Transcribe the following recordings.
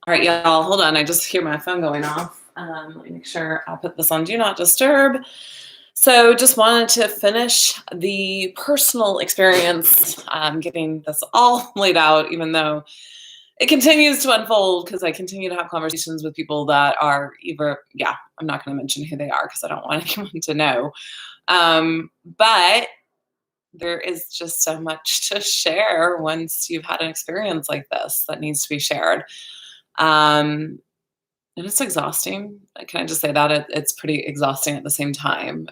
All right, y'all, hold on. I just hear my phone going off. Let me make sure I'll put this on Do Not Disturb. So just wanted to finish the personal experience, getting this all laid out, even though it continues to unfold because I continue to have conversations with people that are either, yeah, I'm not going to mention who they are because I don't want anyone to know. But there is just so much to share once you've had an experience like this that needs to be shared. Um, and it's exhausting. Can I just say that it's pretty exhausting at the same time.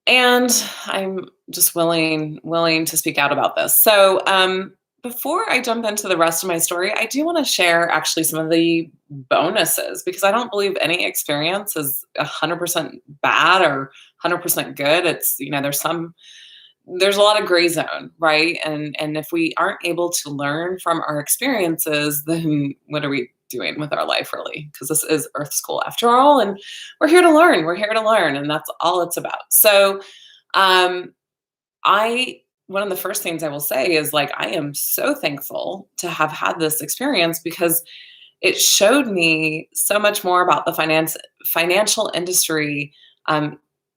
And I'm just willing to speak out about this. So before I jump into the rest of my story, I do want to share actually some of the bonuses because I don't believe any experience is 100% bad or 100% good. It's, there's a lot of gray zone, right? And if we aren't able to learn from our experiences, then what are we doing with our life, really? Because this is Earth School after all, and we're here to learn. We're here to learn, and that's all it's about. So, I one of the first things I will say is like I am so thankful to have had this experience because it showed me so much more about the financial industry.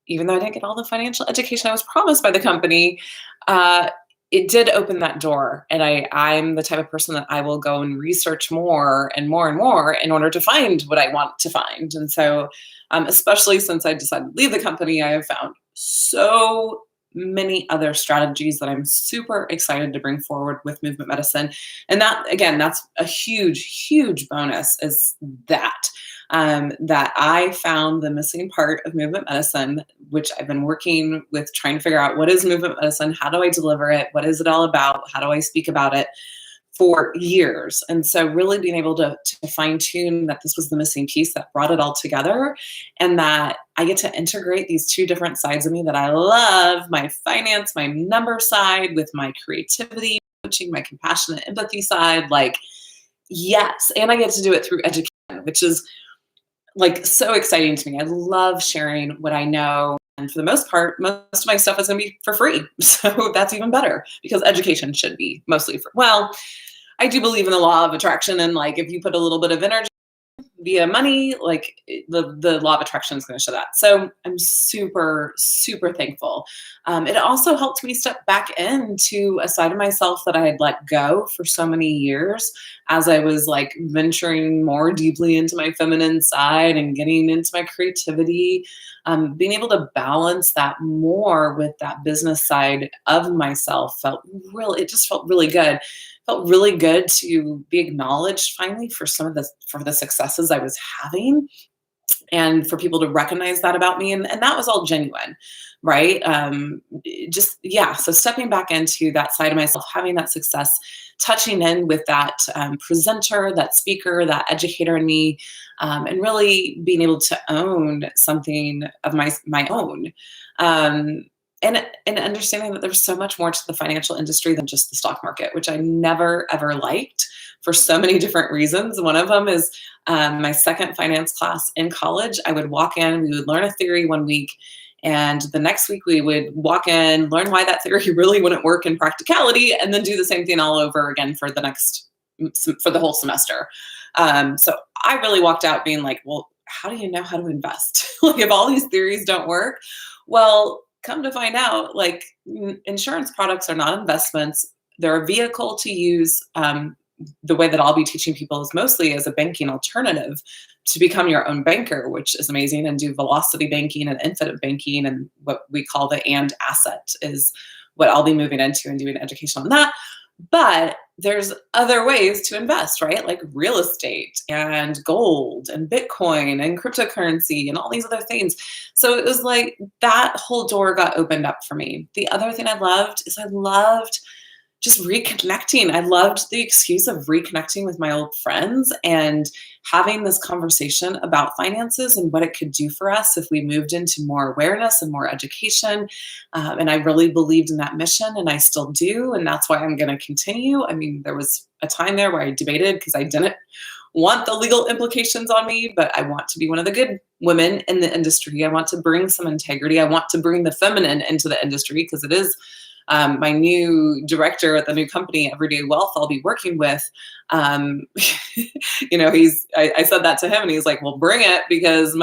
Even though I didn't get all the financial education I was promised by the company, uh, it did open that door. And I'm the type of person that I will go and research more and more and more in order to find what I want to find. And so, especially since I decided to leave the company, I have found so many other strategies that I'm super excited to bring forward with movement medicine. And that, again, that's a huge, huge bonus is that I found the missing part of movement medicine, which I've been working with trying to figure out what is movement medicine? How do I deliver it? What is it all about? How do I speak about it? For years. And so really being able to fine tune that this was the missing piece that brought it all together and that I get to integrate these two different sides of me that I love, my finance, my number side with my creativity, coaching, my compassionate empathy side, like, yes. And I get to do it through education, which is like so exciting to me. I love sharing what I know. And for the most part, most of my stuff is going to be for free. So that's even better because education should be mostly for, well, I do believe in the law of attraction. And like, if you put a little bit of energy via money, like the law of attraction is going to show that. So I'm super, super thankful. It also helped me step back into a side of myself that I had let go for so many years as I was like venturing more deeply into my feminine side and getting into my creativity. Being able to balance that more with that business side of myself it just felt really good. Felt really good to be acknowledged finally for for the successes I was having and for people to recognize that about me. And that was all genuine, right? Yeah. So stepping back into that side of myself, having that success, touching in with that presenter, that speaker, that educator in me, and really being able to own something of my own. And understanding that there's so much more to the financial industry than just the stock market, which I never ever liked for so many different reasons. One of them is my second finance class in college. I would walk in, we would learn a theory one week, and the next week we would walk in, learn why that theory really wouldn't work in practicality, and then do the same thing all over again for the whole semester. So I really walked out being like, well, how do you know how to invest? Like if all these theories don't work, well, come to find out, like insurance products are not investments. They're a vehicle to use. The way that I'll be teaching people is mostly as a banking alternative to become your own banker, which is amazing, and do velocity banking and infinite banking. And what we call the and asset is what I'll be moving into and doing education on that. But there's other ways to invest, right? Like real estate and gold and Bitcoin and cryptocurrency and all these other things. So it was like that whole door got opened up for me. The other thing I loved is I loved just reconnecting. I loved the excuse of reconnecting with my old friends and having this conversation about finances and what it could do for us if we moved into more awareness and more education. And I really believed in that mission, and I still do. And that's why I'm going to continue. I mean, there was a time there where I debated because I didn't want the legal implications on me, but I want to be one of the good women in the industry. I want to bring some integrity. I want to bring the feminine into the industry because it is my new director at the new company, Everyday Wealth, I'll be working with, um, I said that to him and he's like, well, bring it, because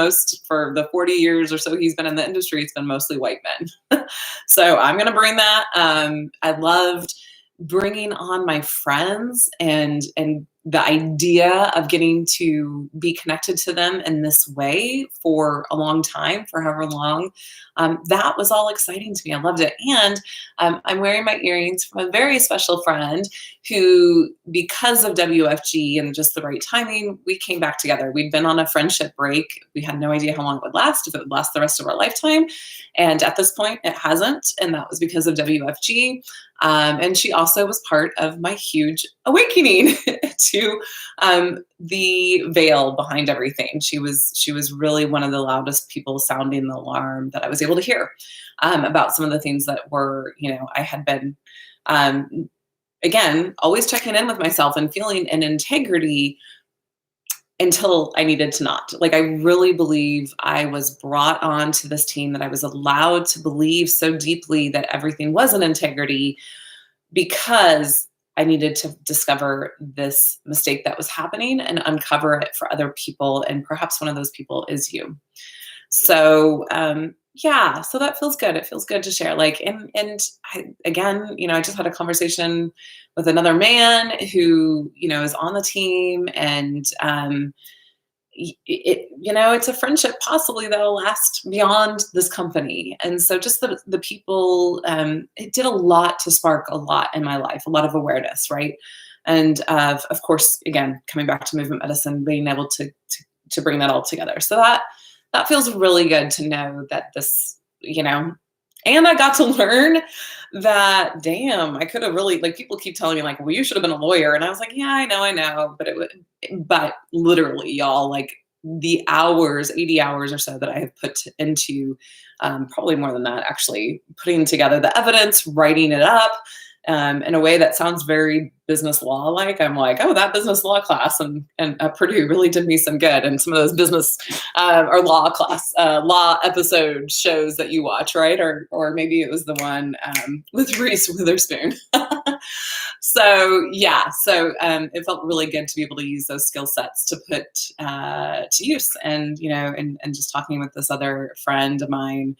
for the 40 years or so he's been in the industry, it's been mostly white men. So I'm going to bring that. I loved bringing on my friends and the idea of getting to be connected to them in this way for a long time, for however long, that was all exciting to me. I loved it. And I'm wearing my earrings from a very special friend who, because of WFG and just the right timing, we came back together. We'd been on a friendship break. We had no idea how long it would last, if it would last the rest of our lifetime. And at this point, it hasn't. And that was because of WFG. And she also was part of my huge awakening to the veil behind everything. She was really one of the loudest people sounding the alarm that I was able to hear about some of the things that were, I had been, again, always checking in with myself and feeling an integrity until I needed to not. Like, I really believe I was brought on to this team, that I was allowed to believe so deeply that everything was an integrity, because I needed to discover this mistake that was happening and uncover it for other people. And perhaps one of those people is you. So, yeah, so that feels good. It feels good to share. Like, and I, again, I just had a conversation with another man who, is on the team, and it's a friendship possibly that'll last beyond this company. And so just the people, it did a lot to spark a lot in my life, a lot of awareness, right? And of course, again, coming back to movement medicine, being able to bring that all together. So that feels really good to know that this, and I got to learn that, damn, I could have really, like, people keep telling me, like, well, you should have been a lawyer. And I was like, yeah, I know. But literally, y'all, like, the 80 hours or so that I have put into, probably more than that, actually, putting together the evidence, writing it up, in a way that sounds very business law like. I'm like, oh, that business law class and at Purdue really did me some good. And some of those business or law episode shows that you watch, right? Or maybe it was the one with Reese Witherspoon. So yeah, it felt really good to be able to use those skill sets to put to use. And and just talking with this other friend of mine,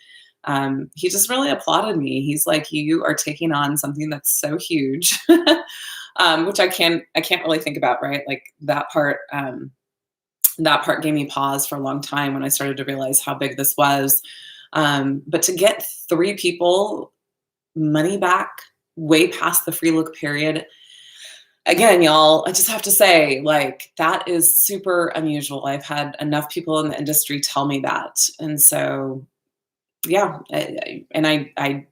he just really applauded me. He's like, you are taking on something that's so huge, which I can't really think about, right? Like, that part gave me pause for a long time when I started to realize how big this was. But to get 3 people money back way past the free look period, again, y'all, I just have to say, like, that is super unusual. I've had enough people in the industry tell me that. And so, yeah, I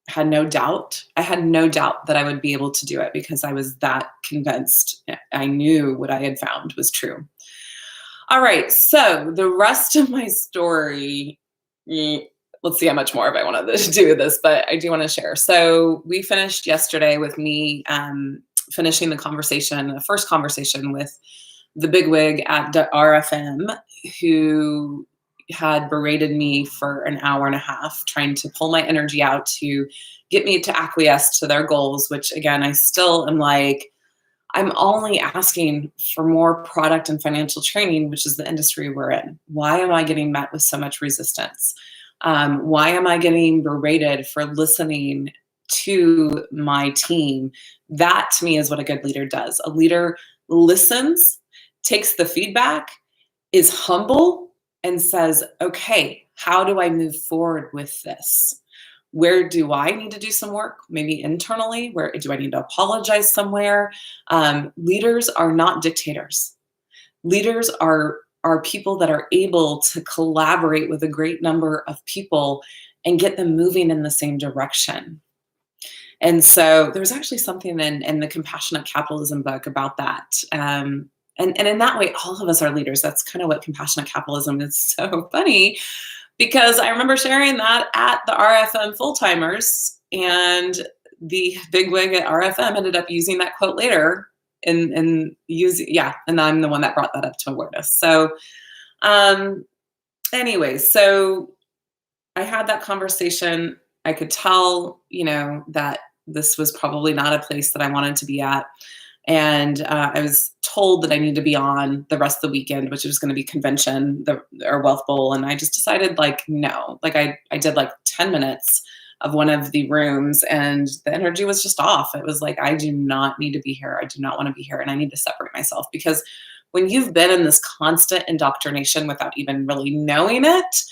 had no doubt. I had no doubt that I would be able to do it, because I was that convinced. I knew what I had found was true. All right, so the rest of my story, let's see how much more of I want to do with this, but I do want to share. So we finished yesterday with me finishing the first conversation with the bigwig at RFM, who had berated me for an hour and a half, trying to pull my energy out to get me to acquiesce to their goals, which, again, I still am like, I'm only asking for more product and financial training, which is the industry we're in. Why am I getting met with so much resistance? Why am I getting berated for listening to my team? That, to me, is what a good leader does. A leader listens, takes the feedback, is humble, and says, okay, how do I move forward with this? Where do I need to do some work? Maybe internally. Where do I need to apologize somewhere? Leaders are not dictators. Leaders are people that are able to collaborate with a great number of people and get them moving in the same direction. And so there's actually something in the Compassionate Capitalism book about that. And in that way, all of us are leaders. That's kind of what compassionate capitalism is. So funny, because I remember sharing that at the RFM full-timers, and the bigwig at RFM ended up using that quote later and I'm the one that brought that up to awareness. So anyway, so I had that conversation. I could tell, that this was probably not a place that I wanted to be at. And I was told that I needed to be on the rest of the weekend, which was going to be convention, or Wealth Bowl. And I just decided, like, no. Like, I did like 10 minutes of one of the rooms, and the energy was just off. It was like, I do not need to be here. I do not want to be here. And I need to separate myself, because when you've been in this constant indoctrination without even really knowing it,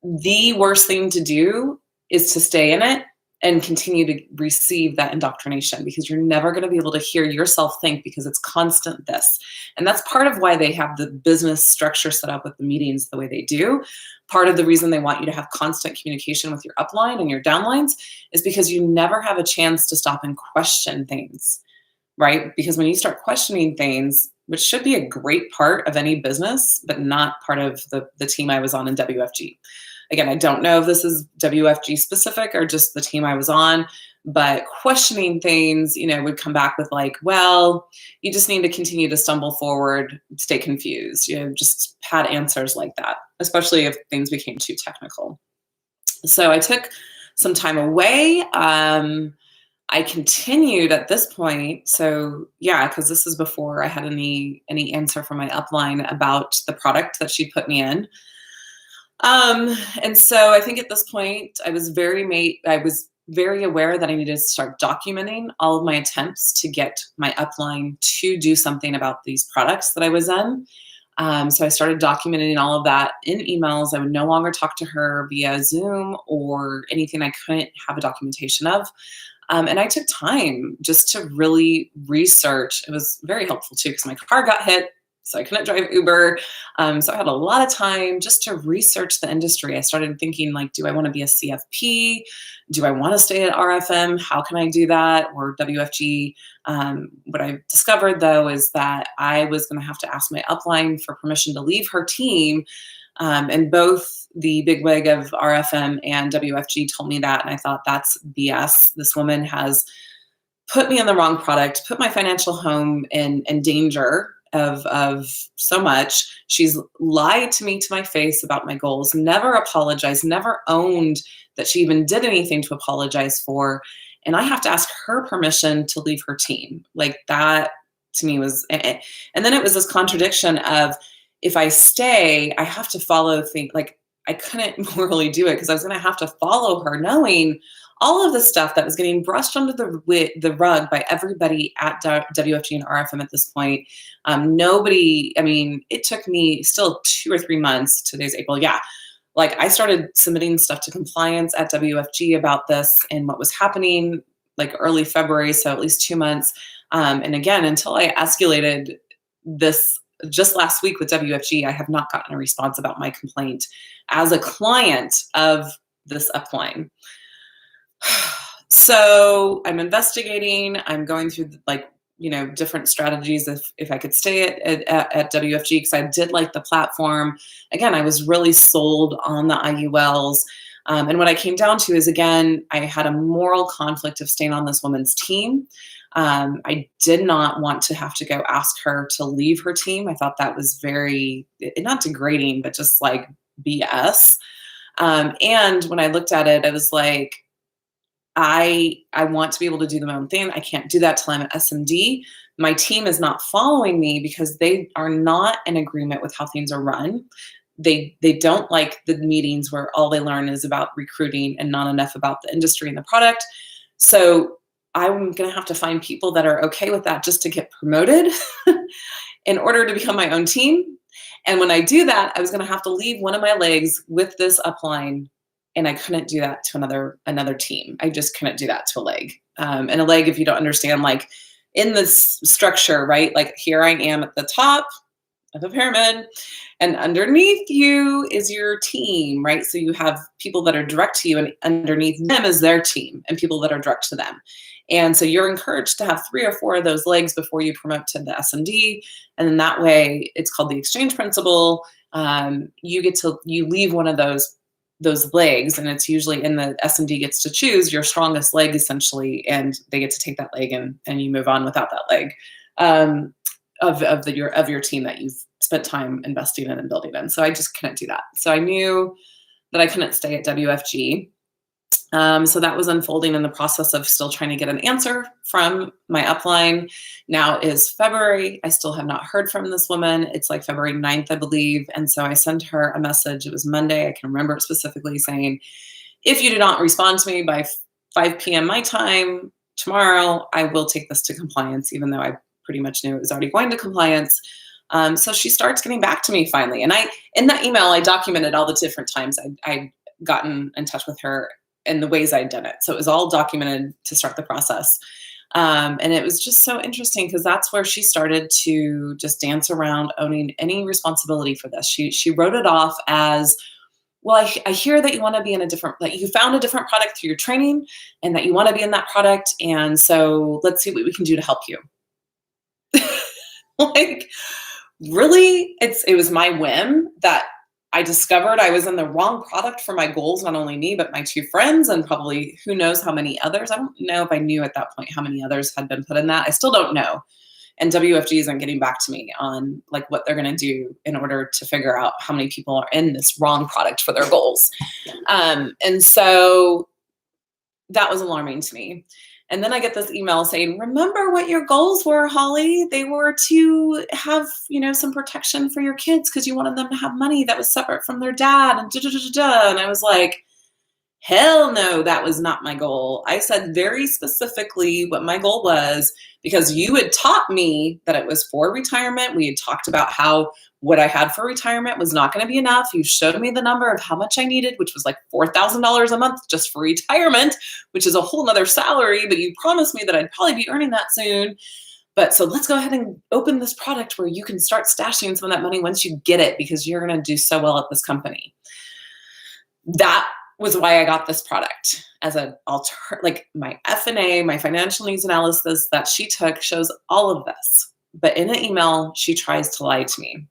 the worst thing to do is to stay in it and continue to receive that indoctrination, because you're never going to be able to hear yourself think, because it's constant this. And that's part of why they have the business structure set up with the meetings the way they do. Part of the reason they want you to have constant communication with your upline and your downlines is because you never have a chance to stop and question things, right? Because when you start questioning things, which should be a great part of any business, but not part of the team I was on in WFG. Again, I don't know if this is WFG specific or just the team I was on, but questioning things, would come back with like, well, you just need to continue to stumble forward, stay confused, just had answers like that, especially if things became too technical. So I took some time away. I continued at this point. So yeah, because this is before I had any answer from my upline about the product that she put me in. And so I think at this point I was very aware that I needed to start documenting all of my attempts to get my upline to do something about these products that I was in. So I started documenting all of that in emails. I would no longer talk to her via Zoom or anything I couldn't have a documentation of. And I took time just to really research. It was very helpful too, because my car got hit, so I couldn't drive Uber. So I had a lot of time just to research the industry. I started thinking, like, do I want to be a CFP? Do I want to stay at RFM? How can I do that? Or WFG? What I discovered, though, is that I was going to have to ask my upline for permission to leave her team. And both the bigwig of RFM and WFG told me that. And I thought, that's BS. This woman has put me on the wrong product, put my financial home in danger of so much. She's lied to me to my face about my goals, never apologized, never owned that she even did anything to apologize for. And I have to ask her permission to leave her team. Like, that to me was, and then it was this contradiction of, if I stay, I have to follow things. Like, I couldn't morally do it, because I was going to have to follow her, knowing all of the stuff that was getting brushed under the rug by everybody at WFG and RFM at this point. It took me still 2 or 3 months. Today's April. Yeah. Like, I started submitting stuff to compliance at WFG about this and what was happening, like early February. So at least 2 months. And again, until I escalated this just last week with WFG, I have not gotten a response about my complaint as a client of this upline. So I'm investigating. I'm going through different strategies if I could stay at WFG, because I did like the platform. Again, I was really sold on the IULs. And what I came down to is, again, I had a moral conflict of staying on this woman's team. I did not want to have to go ask her to leave her team. I thought that was very, not degrading, but just like BS. And when I looked at it, I was like, I want to be able to do my own thing. I can't do that till I'm at SMD. My team is not following me because they are not in agreement with how things are run. They don't like the meetings where all they learn is about recruiting and not enough about the industry and the product. So I'm going to have to find people that are okay with that just to get promoted in order to become my own team. And when I do that, I was going to have to leave one of my legs with this upline, and I couldn't do that to another team. I just couldn't do that to a leg. And a leg, if you don't understand, like in this structure, right? Like, here I am at the top of a pyramid, and underneath you is your team, right? So you have people that are direct to you, and underneath them is their team and people that are direct to them. And so you're encouraged to have 3 or 4 of those legs before you promote to the SMD. And then that way, it's called the exchange principle. You leave one of those legs, and it's usually in the SMD gets to choose your strongest leg, essentially, and they get to take that leg, and you move on without that leg of your team that you've spent time investing in and building in. So I just couldn't do that. So I knew that I couldn't stay at WFG. So that was unfolding in the process of still trying to get an answer from my upline. Now is February. I still have not heard from this woman. It's like February 9th, I believe. And so I sent her a message. It was Monday. I can remember it specifically saying, if you do not respond to me by 5 p.m. my time tomorrow, I will take this to compliance, even though I pretty much knew it was already going to compliance. So she starts getting back to me finally. And in that email, I documented all the different times I'd gotten in touch with her and the ways I'd done it. So it was all documented to start the process. And it was just so interesting because that's where she started to just dance around owning any responsibility for this. She wrote it off as, well, I hear that you want to be in that you found a different product through your training and that you want to be in that product. And so let's see what we can do to help you. Like, really? It was my whim that I discovered I was in the wrong product for my goals, not only me, but my two friends and probably who knows how many others. I don't know if I knew at that point how many others had been put in that. I still don't know. And WFG isn't getting back to me on like what they're going to do in order to figure out how many people are in this wrong product for their goals. And so that was alarming to me. And then I get this email saying, remember what your goals were, Holly? They were to have, some protection for your kids because you wanted them to have money that was separate from their dad and da-da-da-da-da. And I was like, hell no, that was not my goal. I said very specifically what my goal was because you had taught me that it was for retirement. We had talked about how what I had for retirement was not going to be enough. You showed me the number of how much I needed, which was like $4,000 a month just for retirement, which is a whole nother salary, but you promised me that I'd probably be earning that soon. But so let's go ahead and open this product where you can start stashing some of that money once you get it because you're going to do so well at this company. That was why I got this product as an like my F&A, my financial needs analysis that she took shows all of this. But in an email, she tries to lie to me.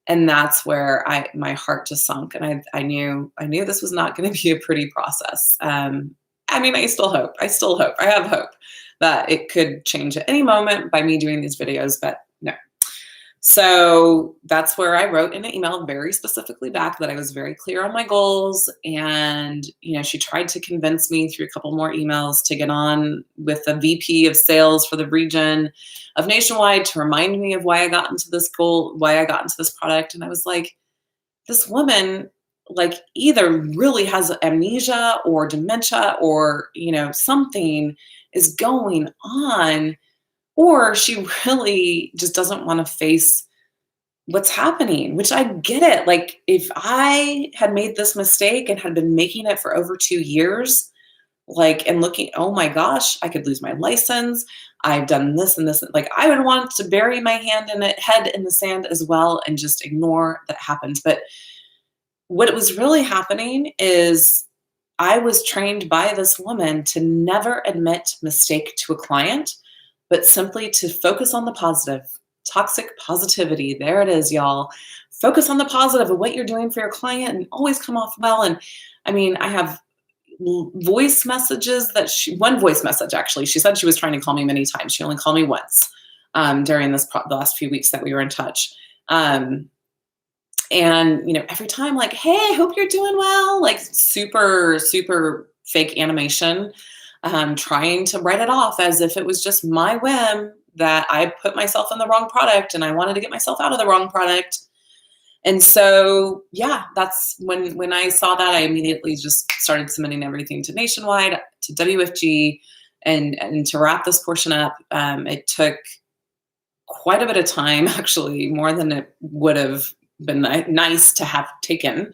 And that's where my heart just sunk. And I knew this was not going to be a pretty process. I still hope. I have hope that it could change at any moment by me doing these videos, but no. So that's where I wrote in an email very specifically back that I was very clear on my goals. And, she tried to convince me through a couple more emails to get on with the VP of sales for the region of Nationwide to remind me of why I got into this goal, why I got into this product. And I was like, this woman, like, either really has amnesia or dementia or, something is going on, or she really just doesn't want to face what's happening, which I get it. Like, if I had made this mistake and had been making it for over 2 years, and looking, oh my gosh, I could lose my license. I've done this and this. Like, I would want to bury my head in the sand as well and just ignore that happened. But what was really happening is I was trained by this woman to never admit mistake to a client, but simply to focus on the positive. Toxic positivity. There it is, y'all. Focus on the positive of what you're doing for your client and always come off well. And I have voice messages one voice message, actually, she said she was trying to call me many times. She only called me once during the last few weeks that we were in touch. And, every time, like, hey, I hope you're doing well, like super, super fake animation, trying to write it off as if it was just my whim that I put myself in the wrong product and I wanted to get myself out of the wrong product. And so, yeah, that's when I saw that, I immediately just started submitting everything to Nationwide, to WFG, and to wrap this portion up. It took quite a bit of time, actually, more than it would have been nice to have taken,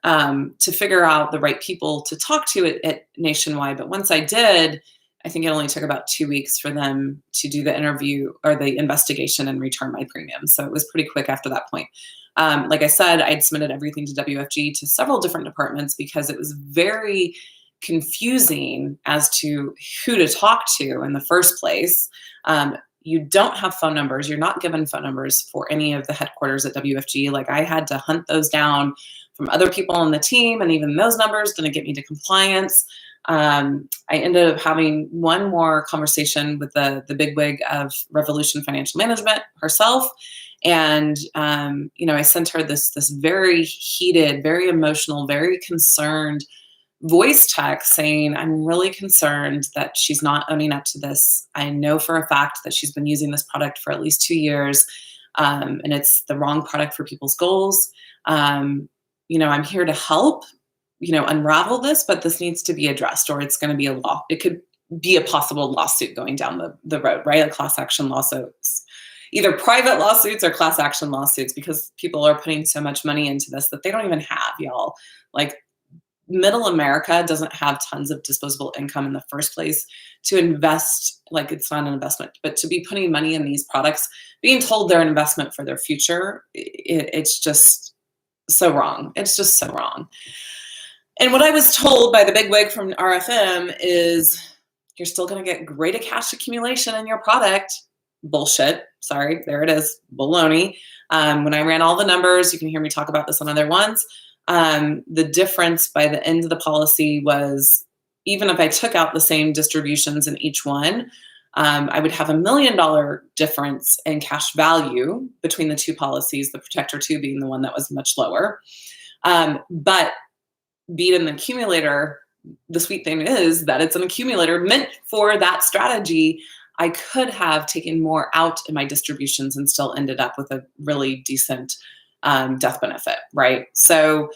to figure out the right people to talk to at Nationwide. But once I did, I think it only took about 2 weeks for them to do the interview or the investigation and return my premium. So it was pretty quick after that point. Like I said, I'd submitted everything to WFG to several different departments because it was very confusing as to who to talk to in the first place. You don't have phone numbers. You're not given phone numbers for any of the headquarters at WFG. Like, I had to hunt those down from other people on the team, and even those numbers didn't get me to compliance. I ended up having one more conversation with the bigwig of Revolution Financial Management herself. And, I sent her this very heated, very emotional, very concerned voice text saying, I'm really concerned that she's not owning up to this. I know for a fact that she's been using this product for at least 2 years, and it's the wrong product for people's goals. I'm here to help, unravel this, but this needs to be addressed, or it's going to be a law. It could be a possible lawsuit going down the road, right? A class action lawsuits, either private lawsuits or class action lawsuits, because people are putting so much money into this that they don't even have, y'all. Like, middle America doesn't have tons of disposable income in the first place to invest. Like, it's not an investment, but to be putting money in these products, being told they're an investment for their future, it's just so wrong. It's just so wrong. And what I was told by the big wig from RFM is, you're still going to get greater cash accumulation in your product. Bullshit. Sorry, there it is. Baloney. When I ran all the numbers, you can hear me talk about this on other ones. The difference by the end of the policy was, even if I took out the same distributions in each one, I would have $1 million difference in cash value between the two policies, the Protector 2 being the one that was much lower. But being an accumulator, the sweet thing is that it's an accumulator meant for that strategy. I could have taken more out in my distributions and still ended up with a really decent death benefit, right? So,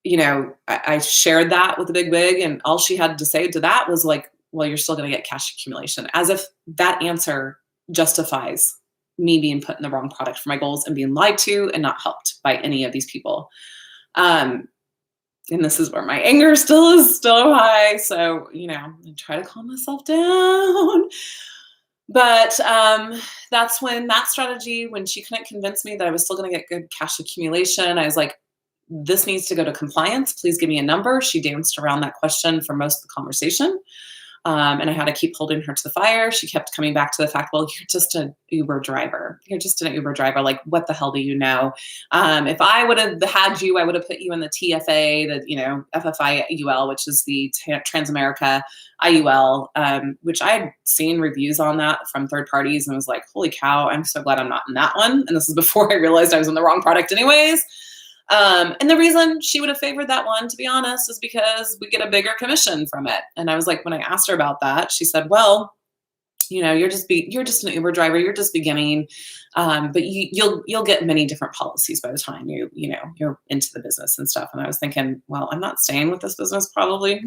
I shared that with the big wig, and all she had to say to that was like, well, you're still going to get cash accumulation, as if that answer justifies me being put in the wrong product for my goals and being lied to and not helped by any of these people. And this is where my anger still is high. So, I try to calm myself down. But that's when that strategy, when she couldn't convince me that I was still going to get good cash accumulation, I was like, this needs to go to compliance. Please give me a number. She danced around that question for most of the conversation. And I had to keep holding her to the fire. She kept coming back to the fact, well, you're just an Uber driver. You're just an Uber driver. Like, what the hell do you know? If I would have had you, I would have put you in the TFA, the, FFI IUL, which is the Transamerica IUL, which I had seen reviews on that from third parties and was like, holy cow, I'm so glad I'm not in that one. And this is before I realized I was in the wrong product anyways. And the reason she would have favored that one, to be honest, is because we get a bigger commission from it. And I was like, when I asked her about that, she said, well, you're just an Uber driver. You're just beginning. But you'll get many different policies by the time you're into the business and stuff. And I was thinking, well, I'm not staying with this business probably.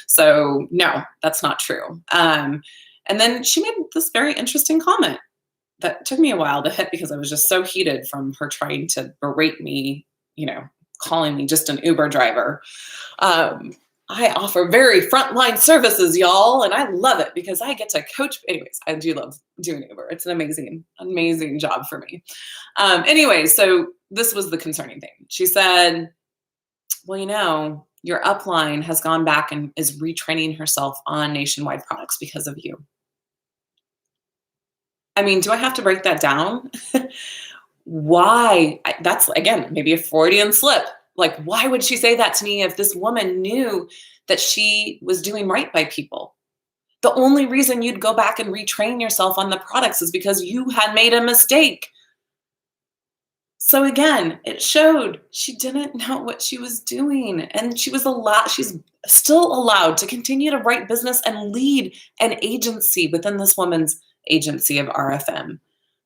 So no, that's not true. And then she made this very interesting comment that took me a while to hit, because I was just so heated from her trying to berate me, calling me just an Uber driver. I offer very frontline services, y'all, and I love it because I get to coach. Anyways, I do love doing Uber. It's an amazing, amazing job for me. Anyway, so this was the concerning thing. She said, well, your upline has gone back and is retraining herself on nationwide products because of you. I mean, do I have to break that down? Why? That's, again, maybe a Freudian slip. Like, why would she say that to me if this woman knew that she was doing right by people? The only reason you'd go back and retrain yourself on the products is because you had made a mistake. So again, it showed she didn't know what she was doing, and she's still allowed to continue to write business and lead an agency within this woman's agency of RFM.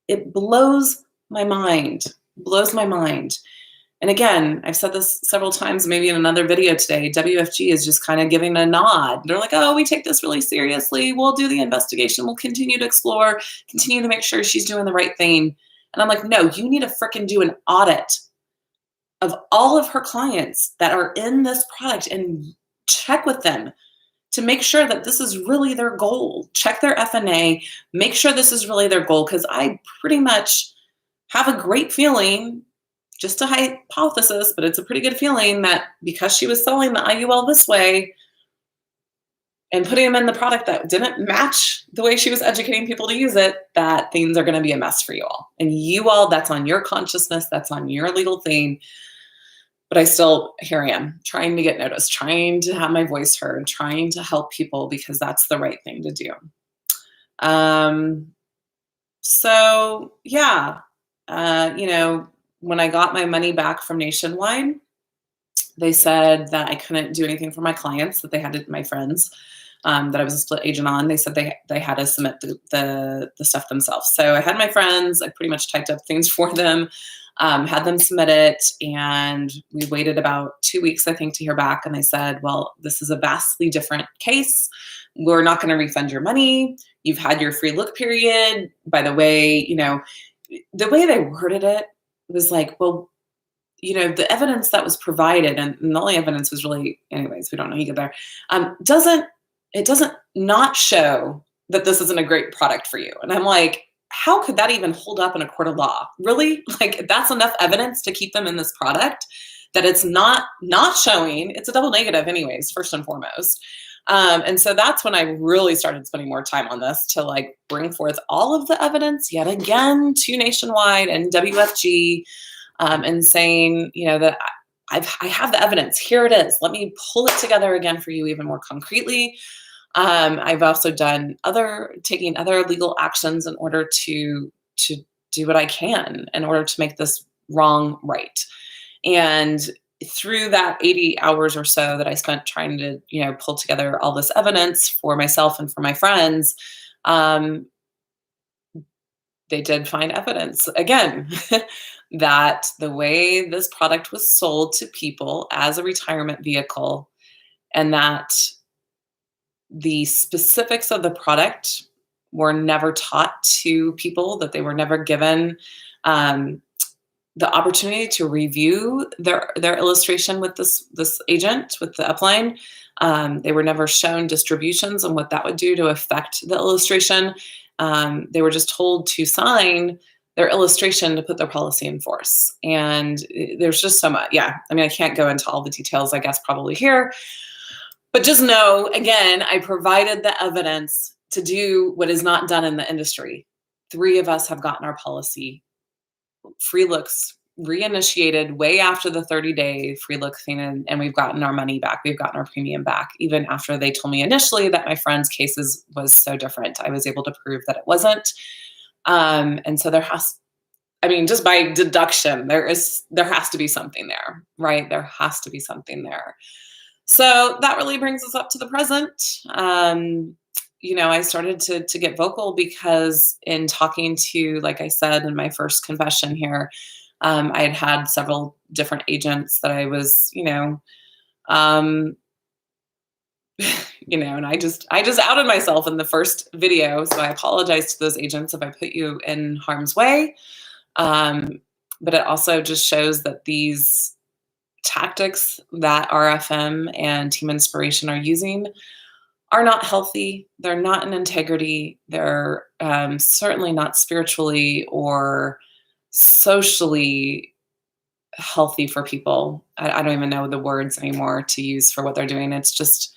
It blows my mind. And again, I've said this several times, maybe in another video today, WFG is just kind of giving a nod. They're like, oh, we take this really seriously. We'll do the investigation. We'll continue to explore, continue to make sure she's doing the right thing. And I'm like, no, you need to frickin' do an audit of all of her clients that are in this product and check with them to make sure that this is really their goal. Check their FNA, make sure this is really their goal, because I pretty much have a great feeling, just a hypothesis, but it's a pretty good feeling that because she was selling the IUL this way and putting them in the product that didn't match the way she was educating people to use it, that things are going to be a mess for you all. And you all, that's on your consciousness, that's on your legal thing. But here I am, trying to get noticed, trying to have my voice heard, trying to help people because that's the right thing to do. So yeah, when I got my money back from Nationwide, They said that I couldn't do anything for my clients, that they had to, my friends, that I was a split agent on. They said they had to submit the stuff themselves. So I had my friends. I pretty much typed up things for them, had them submit it, and we waited about 2 weeks, I think, to hear back. And they said, "Well, this is a vastly different case. We're not going to refund your money. You've had your free look period. By the way, the way they worded it was like, well." The evidence that was provided, and the only evidence was really, anyways, we don't know you get there, doesn't, it doesn't not show that this isn't a great product for you. And I'm like, how could that even hold up in a court of law? Really? Like, that's enough evidence to keep them in this product that it's not showing. It's a double negative anyways, first and foremost. And so that's when I really started spending more time on this to like bring forth all of the evidence yet again to Nationwide and WFG, and saying, that I have the evidence. Here it is. Let me pull it together again for you even more concretely. I've also taking other legal actions in order to do what I can in order to make this wrong right. And through that 80 hours or so that I spent trying to, pull together all this evidence for myself and for my friends, they did find evidence again that the way this product was sold to people as a retirement vehicle, and that the specifics of the product were never taught to people, that they were never given the opportunity to review their illustration with this agent, with the upline. They were never shown distributions and what that would do to affect the illustration. They were just told to sign their illustration to put their policy in force. And there's just so much. Yeah. I mean, I can't go into all the details, I guess, probably here, but just know, again, I provided the evidence to do what is not done in the industry. 3 of us have gotten our policy free looks reinitiated way after the 30-day free look thing, and we've gotten our money back. We've gotten our premium back, even after they told me initially that my friend's cases was so different. I was able to prove that it wasn't. And so just by deduction, there has to be something there, right? There has to be something there. So that really brings us up to the present. I started to get vocal because in talking to, like I said, in my first confession here, I had several different agents that I was, and I just outed myself in the first video. So I apologize to those agents if I put you in harm's way. But it also just shows that these tactics that RFM and Team Inspiration are using are not healthy. They're not in integrity. They're certainly not spiritually or socially healthy for people. I don't even know the words anymore to use for what they're doing. It's just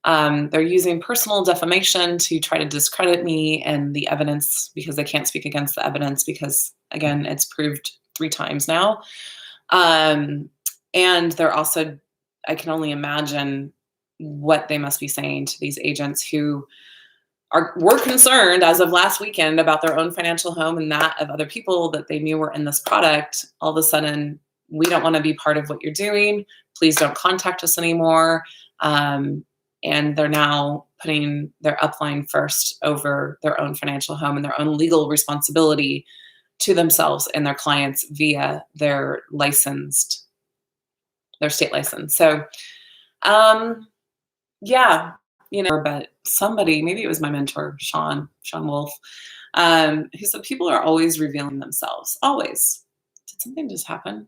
they're using personal defamation to try to discredit me and the evidence, because they can't speak against the evidence because, again, it's proved 3 times now. And they're also, I can only imagine what they must be saying to these agents who were concerned as of last weekend about their own financial home and that of other people that they knew were in this product. All of a sudden, we don't want to be part of what you're doing. Please don't contact us anymore. And they're now putting their upline first over their own financial home and their own legal responsibility to themselves and their clients via their state license. So, yeah, but somebody, maybe it was my mentor, Sean Wolf, who said people are always revealing themselves. Always. Did something just happen?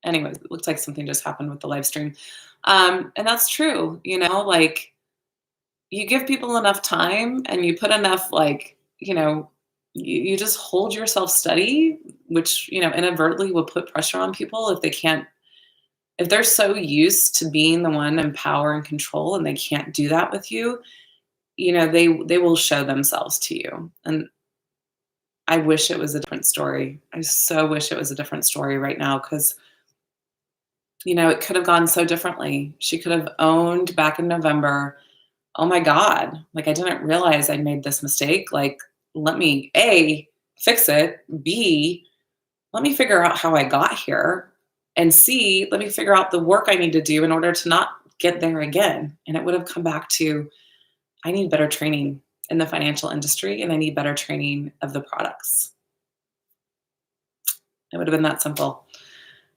Anyways, it looks like something just happened with the live stream. And that's true, like you give people enough time and you put enough, you just hold yourself steady, which, inadvertently will put pressure on people if they're so used to being the one in power and control and they can't do that with you, they will show themselves to you. And I wish it was a different story. I so wish it was a different story right now, because it could have gone so differently. She could have owned back in November, oh my God, I didn't realize I made this mistake. Let me A, fix it. B, let me figure out how I got here. and C, let me figure out the work I need to do in order to not get there again. And it would have come back to, I need better training in the financial industry and I need better training of the products. It would have been that simple.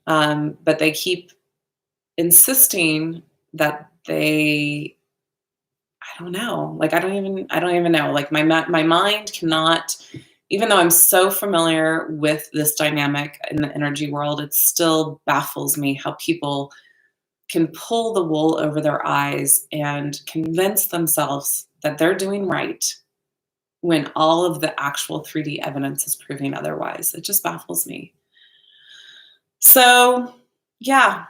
But they keep insisting that I don't know. Like, I don't even know. Like my mind cannot, even though I'm so familiar with this dynamic in the energy world, it still baffles me how people can pull the wool over their eyes and convince themselves that they're doing right when all of the actual 3D evidence is proving otherwise. It just baffles me. So, yeah,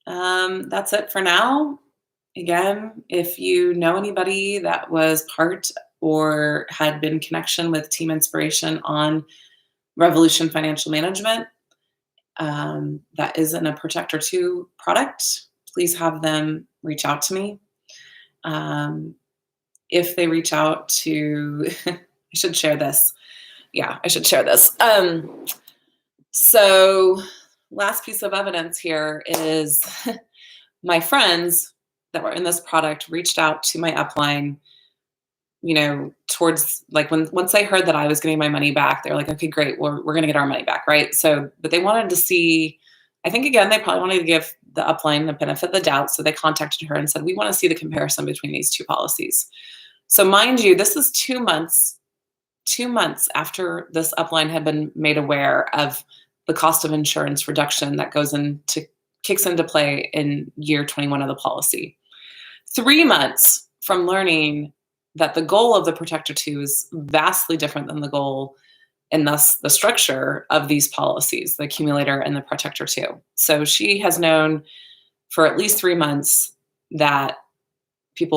that's it for now. Again, if you know anybody that was part or had been connection with Team Inspiration on Revolution Financial Management, that isn't a Protector 2 product, please have them reach out to me. If they reach out to, I should share this. Yeah, I should share this. So last piece of evidence here is my friends that were in this product reached out to my upline, towards like once they heard that I was getting my money back, they're like, okay, great, we're going to get our money back, right? So, but they wanted to see, I think again, they probably wanted to give the upline the benefit of the doubt. So they contacted her and said, we want to see the comparison between these two policies. So mind you, this is 2 months after this upline had been made aware of the cost of insurance reduction that kicks into play in year 21 of the policy. 3 months from learning that the goal of the Protector 2 is vastly different than the goal and thus the structure of these policies, the accumulator and the Protector 2. So she has known for at least 3 months that she'd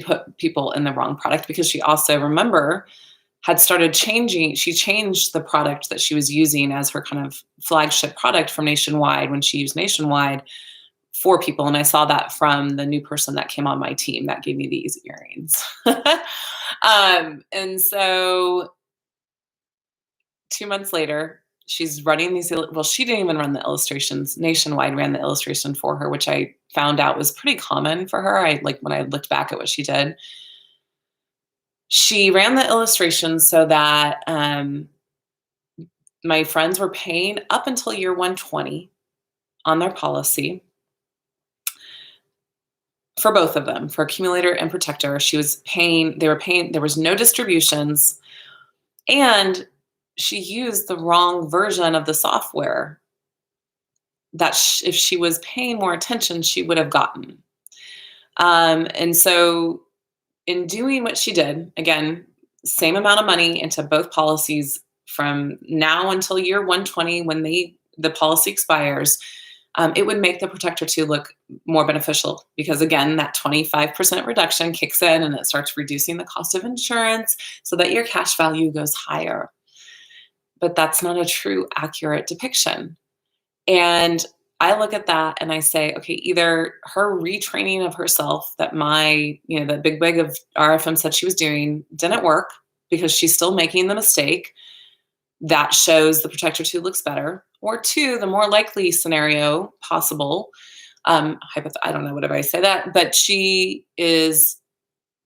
put people in the wrong product, because she also, remember, had started changing. She changed the product that she was using as her kind of flagship product from Nationwide when she used Nationwide for people. And I saw that from the new person that came on my team that gave me these earrings. And so 2 months later, she's running these, well, she didn't even run the illustrations. Nationwide ran the illustration for her, which I found out was pretty common for her. When I looked back at what she did, she ran the illustrations so that my friends were paying up until year 120 on their policy. For both of them, for accumulator and protector, they were paying, there was no distributions, and she used the wrong version of the software that if she was paying more attention, she would have gotten. And so in doing what she did, again, same amount of money into both policies from now until year 120 when the policy expires, it would make the Protector 2 look more beneficial, because again, that 25% reduction kicks in and it starts reducing the cost of insurance so that your cash value goes higher. But that's not a true, accurate depiction. And I look at that and I say, okay, either her retraining of herself that the big wig of RFM said she was doing didn't work, because she's still making the mistake that shows the Protector 2 looks better. Or two, the more likely scenario possible, I don't know what if I say that, but she is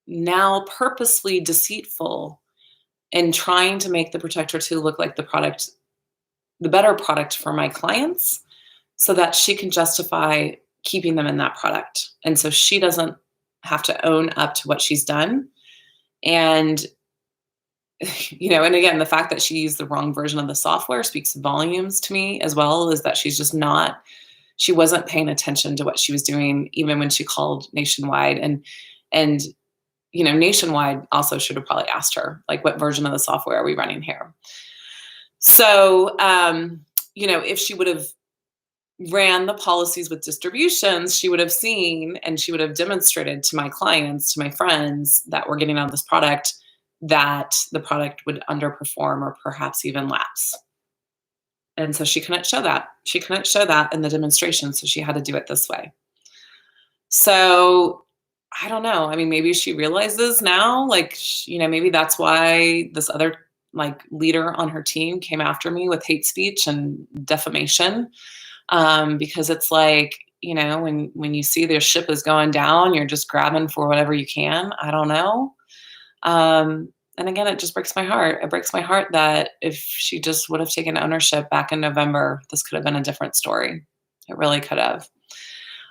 now purposely deceitful in trying to make the Protector 2 look like the better product for my clients, so that she can justify keeping them in that product. And so she doesn't have to own up to what she's done. And and again, the fact that she used the wrong version of the software speaks volumes to me, as well as that she wasn't paying attention to what she was doing, even when she called Nationwide. And Nationwide also should have probably asked her, like, what version of the software are we running here? So, if she would have ran the policies with distributions, she would have seen and she would have demonstrated to my clients, to my friends that were getting out of this product, that the product would underperform or perhaps even lapse. And so she couldn't show that. She couldn't show that in the demonstration, so she had to do it this way. So I don't know. I mean, maybe she realizes now, maybe that's why this other like leader on her team came after me with hate speech and defamation, because it's like, when you see their ship is going down, you're just grabbing for whatever you can. I don't know. And again, it just breaks my heart. It breaks my heart that if she just would have taken ownership back in November, this could have been a different story. It really could have.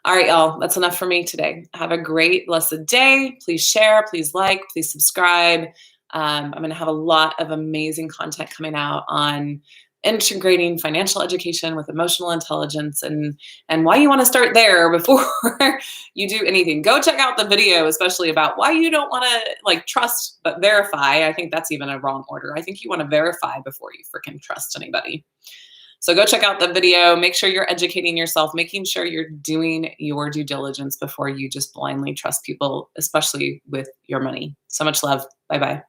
All right, y'all, that's enough for me today. Have a great, blessed day. Please share, please like, please subscribe. I'm going to have a lot of amazing content coming out on integrating financial education with emotional intelligence, and why you want to start there before you do anything. Go check out the video, especially about why you don't want to like trust but verify. I think that's even a wrong order. I think you want to verify before you freaking trust anybody. So go check out the video. Make sure you're educating yourself, making sure you're doing your due diligence before you just blindly trust people, especially with your money. So much love. Bye-bye.